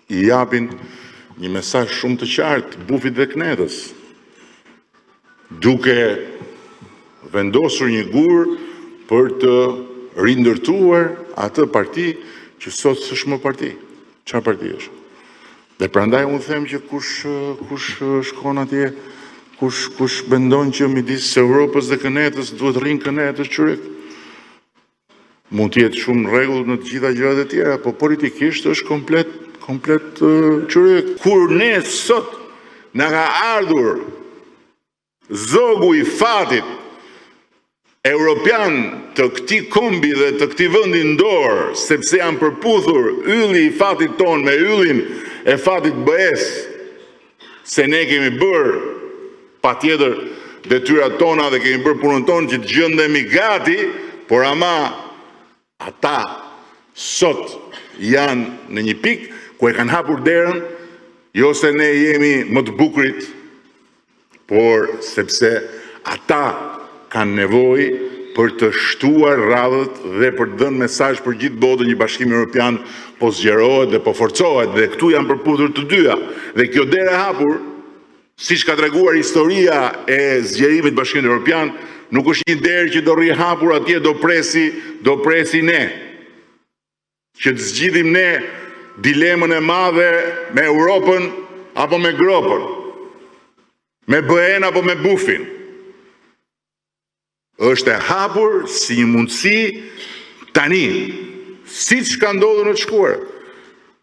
i japin një mesazh shumë të qartë Bufit dhe Knetës, duke vendosur një gur për të rindërtuar atë parti që sot s'është më parti. Çfarë parti është? Dhe prandaj unë them që kush shkon atje, kush mendon që midis Europës dhe Kënetës duhet rrinë Kënetës qyryk. Mund të jetë shumë rregull në të gjitha gjërat e tjera, po politikisht është komplet qyryk. Kur ne sot na ka ardhur zogu i fatit Europian të këtij kombi dhe të këtij vendi në dorë, sepse janë përputhur ylli i fatit ton me yllin e fatit BE-s, se ne kemi bërë patjetër detyrat tona dhe kemi bërë punën tonë që të gjendemi gati, por ama ata sot janë në një pikë ku e kanë hapur derën, jo se ne jemi më të bukurit, por sepse ata kanë nevojë për të shtuar radhët dhe për të dhënë mesazh për gjithë botën një bashkim evropian po zgjerohet dhe po forcohet, dhe këtu janë përputhur të dyja. Dhe kjo derë e hapur, siç ka treguar historia e zgjerimit të Bashkimit Evropian, nuk është një derë që do rri hapur atje, do presi ne. Që të zgjidhim ne dilemën e madhe me Europën apo me Gropën, me BE-n apo me Bufin. Është e hapur si një mundësi tani, siç ka ndodhur në të shkuar.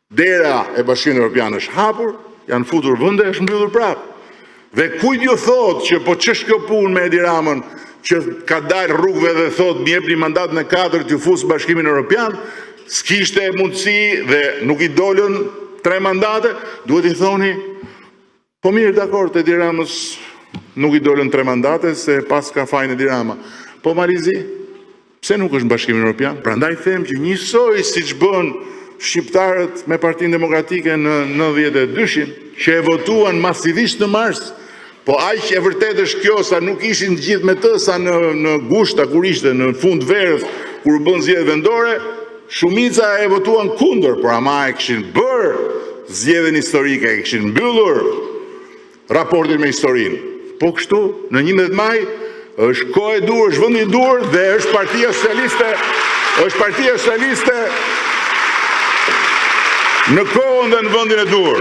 Dera e Bashkimit Evropian është hapur, janë futur vende, është mbyllur prapë. Dhe kujt ju thot që po ç'është kjo punë me Edi Ramën, që ka dalë rrugëve dhe thot më jepni mandatën e 4 t'ju fus Bashkimin Evropian, s'kishte mundësi dhe nuk i dolën 3 mandate, duhet i thoni, po mirë, dakord, Edi Ramës nuk i dolën 3 mandate, se pas ka fajin Edi Rama. Po Marizi, pse nuk është në Bashkimin Evropian? Prandaj them që njësoj siç bën shqiptarët me Partinë Demokratike në 92-shin, që e votuan masivisht në mars, po aq e vërtet është kjo, sa nuk ishin të gjithë me të, sa në gushta kur ishte në fund verës, kur bën zgjedhje vendore, shumica e votuan kundër, por ama e kishin bërë zgjedhjen historike, e kishin mbyllur raportin me historinë. Po kështu, në 11 maj, është kohë e dur, është vendi i dur dhe është Partia Socialiste në kohën dhe në vendin e dur.